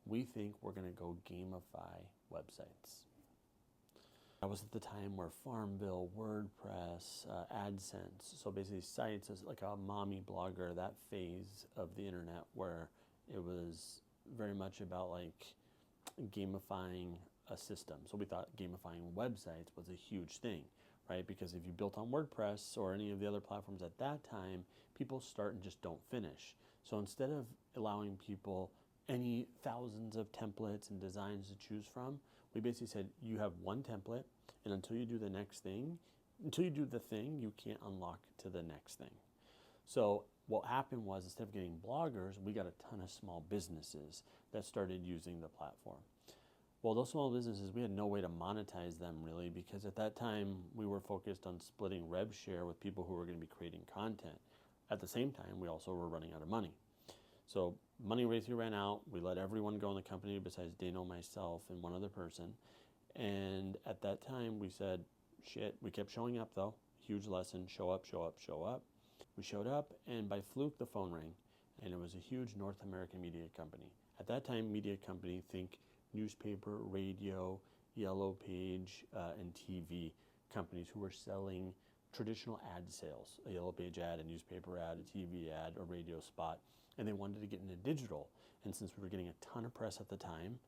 we think we're going to go gamify websites. That was at the time where Farmville, WordPress, AdSense, so basically sites as like a mommy blogger, that phase of the internet where it was very much about like gamifying a system. So we thought gamifying websites was a huge thing, right? Because if you built on WordPress or any of the other platforms at that time, people start and just don't finish. So instead of allowing people any thousands of templates and designs to choose from, we basically said you have one template, and until you do the next thing, until you do the thing, you can't unlock to the next thing. So what happened was, instead of getting bloggers, we got a ton of small businesses that started using the platform. Well, those small businesses, we had no way to monetize them really, because at that time we were focused on splitting rev share with people who were going to be creating content. At the same time, we also were running out of money. So money basically ran out. We let everyone go in the company besides Dano, myself, and one other person. And at that time we said, shit, we kept showing up though. Huge lesson, show up, show up, show up. We showed up, and by fluke the phone rang, and it was a huge North American media company. At that time, media company, think newspaper, radio, yellow page, and TV companies who were selling traditional ad sales, a yellow page ad, a newspaper ad, a TV ad, a radio spot, and they wanted to get into digital. And since we were getting a ton of press at the time,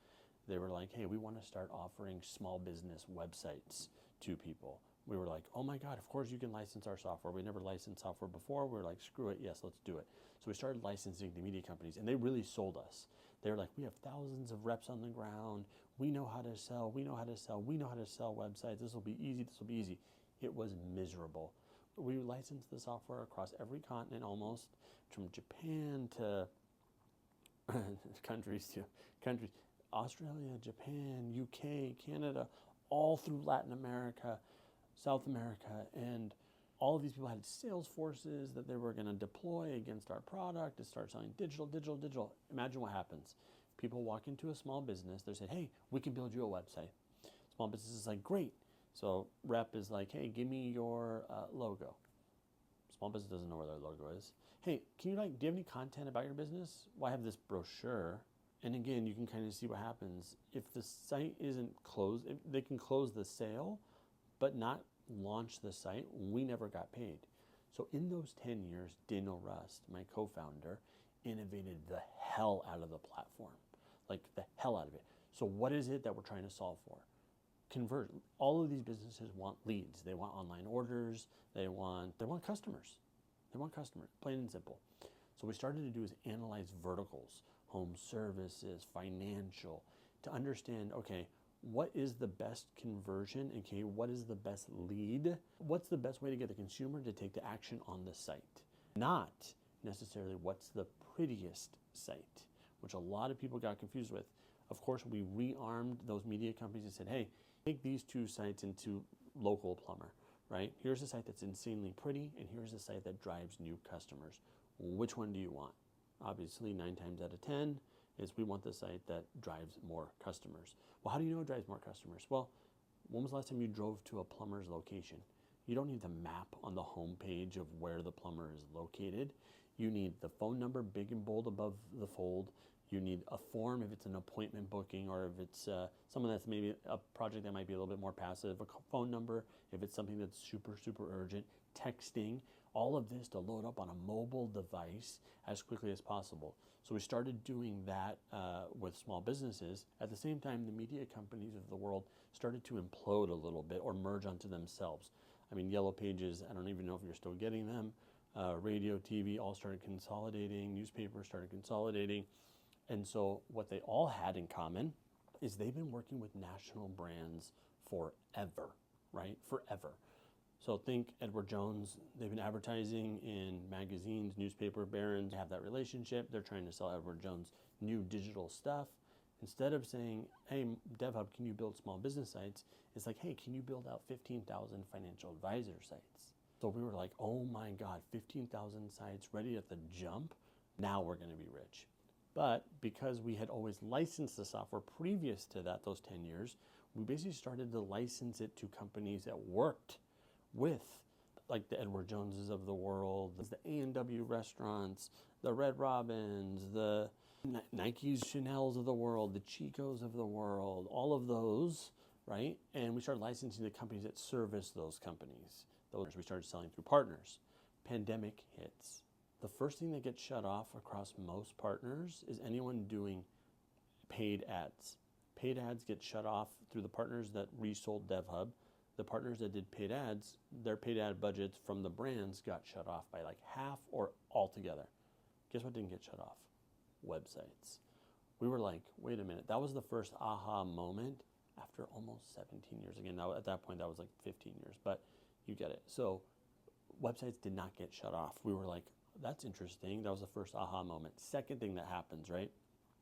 they were like, hey, we want to start offering small business websites to people. We were like, oh my God, of course you can license our software. We never licensed software before. We were like, screw it, yes, let's do it. So we started licensing to media companies, and they really sold us. They were like, we have thousands of reps on the ground. We know how to sell, we know how to sell, we know how to sell websites. This will be easy, this will be easy. It was miserable. We licensed the software across every continent almost, from Japan to countries, Australia, Japan, UK, Canada, all through Latin America, South America, and all of these people had sales forces that they were going to deploy against our product to start selling digital. Imagine what happens. People walk into a small business, they say, hey, we can build you a website. Small business is like, great. So rep is like, hey, give me your logo. Small business doesn't know where their logo is. Hey, do you have any content about your business? Well, I have this brochure. And again, you can kind of see what happens. If the site isn't closed, they can close the sale, but not launch the site. We never got paid. So in those 10 years, Dano Rust, my co-founder, innovated the hell out of the platform, like the hell out of it. So what is it that we're trying to solve for? Convert. All of these businesses want leads. They want online orders. They want customers. They want customers, plain and simple. So what we started to do is analyze verticals, home services, financial, to understand, okay, what is the best conversion? Okay, what is the best lead? What's the best way to get the consumer to take the action on the site? Not necessarily what's the prettiest site, which a lot of people got confused with. Of course, we rearmed those media companies and said, hey, take these two sites into Local Plumber, right? Here's a site that's insanely pretty, and here's a site that drives new customers. Which one do you want? Obviously, 9 times out of 10 is we want the site that drives more customers. Well, how do you know it drives more customers? Well, when was the last time you drove to a plumber's location? You don't need the map on the home page of where the plumber is located. You need the phone number big and bold above the fold. You need a form if it's an appointment booking, or if it's someone that's maybe a project that might be a little bit more passive, a phone number if it's something that's super urgent, texting, all of this to load up on a mobile device as quickly as possible. So we started doing that with small businesses. At the same time, the media companies of the world started to implode a little bit or merge onto themselves. I mean, Yellow Pages, I don't even know if you're still getting them. Radio, TV, all started consolidating. Newspapers started consolidating. And so what they all had in common is they've been working with national brands forever, right? Forever. So think Edward Jones. They've been advertising in magazines, newspaper, Barron's. They have that relationship. They're trying to sell Edward Jones new digital stuff. Instead of saying, hey, DevHub, can you build small business sites? It's like, hey, can you build out 15,000 financial advisor sites? So we were like, oh my God, 15,000 sites ready at the jump. Now we're going to be rich. But because we had always licensed the software previous to that, those 10 years, we basically started to license it to companies that worked with like the Edward Joneses of the world, the A&W restaurants, the Red Robins, the Nike's, Chanel's of the world, the Chicos of the world, all of those, right? And we started licensing the companies that service those companies. Those we started selling through partners. Pandemic hits. The first thing that gets shut off across most partners is anyone doing paid ads. Paid ads get shut off through the partners that resold DevHub. The partners that did paid ads, their paid ad budgets from the brands got shut off by like half or altogether. Guess what didn't get shut off? Websites. We were like, wait a minute. That was the first aha moment after almost 17 years. Again, now at that point, that was like 15 years, but you get it. So websites did not get shut off. We were like, that's interesting. That was the first aha moment. Second thing that happens, right?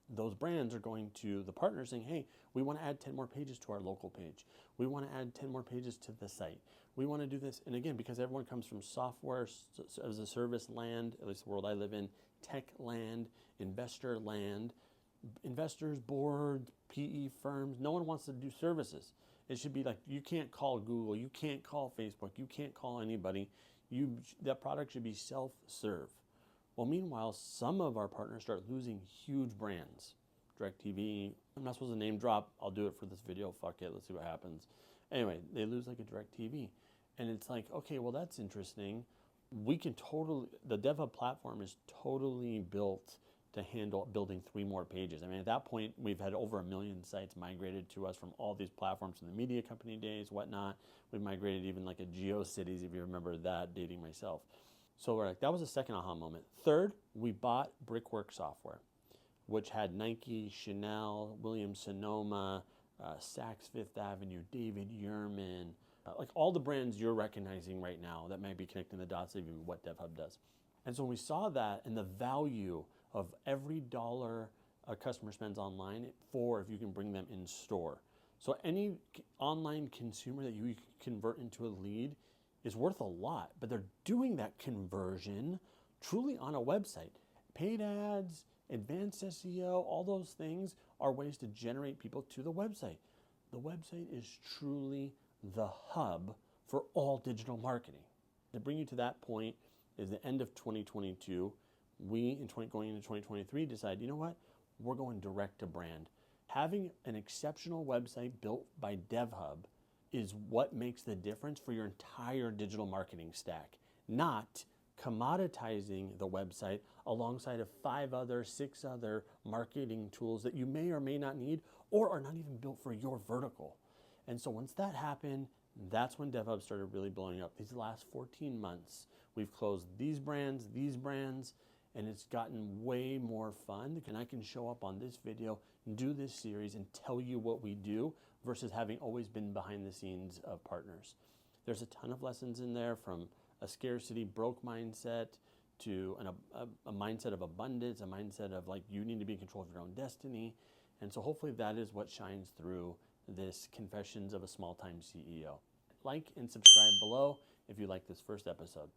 Those brands are going to the partners saying, hey, we want to add 10 more pages to our local page. We want to add 10 more pages to the site. We want to do this. And again, because everyone comes from software as a service land, at least the world I live in, tech land, investor land, investors, boards, PE firms, no one wants to do services. It should be like, you can't call Google, you can't call Facebook, you can't call anybody. That product should be self-serve. Well, meanwhile, some of our partners start losing huge brands. DirecTV, I'm not supposed to name drop. I'll do it for this video. Fuck it. Let's see what happens. Anyway, they lose like a DirecTV. And it's like, okay, well, that's interesting. We can the DevHub platform is totally built to handle building 3 more pages. I mean, at that point, we've had over 1 million sites migrated to us from all these platforms from the media company days, whatnot. We've migrated even like a GeoCities, if you remember that, dating myself. So we're like, that was the second aha moment. Third, we bought Brickwork Software, which had Nike, Chanel, Williams-Sonoma, Saks Fifth Avenue, David Yurman, like all the brands you're recognizing right now that might be connecting the dots of what DevHub does. And so when we saw that and the value of every dollar a customer spends online for if you can bring them in store. So any online consumer that you convert into a lead is worth a lot, but they're doing that conversion truly on a website. Paid ads, advanced SEO, all those things are ways to generate people to the website. The website is truly the hub for all digital marketing. To bring you to that point is the end of 2022. We, going into 2023, decide, you know what? We're going direct to brand. Having an exceptional website built by DevHub is what makes the difference for your entire digital marketing stack, not commoditizing the website alongside of 5 other, 6 other marketing tools that you may or may not need or are not even built for your vertical. And so once that happened, that's when DevHub started really blowing up. These last 14 months, we've closed these brands, and it's gotten way more fun. And I can show up on this video, do this series, and tell you what we do versus having always been behind the scenes of partners. There's a ton of lessons in there, from a scarcity broke mindset to a mindset of abundance, a mindset of like you need to be in control of your own destiny. And so hopefully that is what shines through this Confessions of a Small-Time CEO. Like and subscribe below if you like this first episode.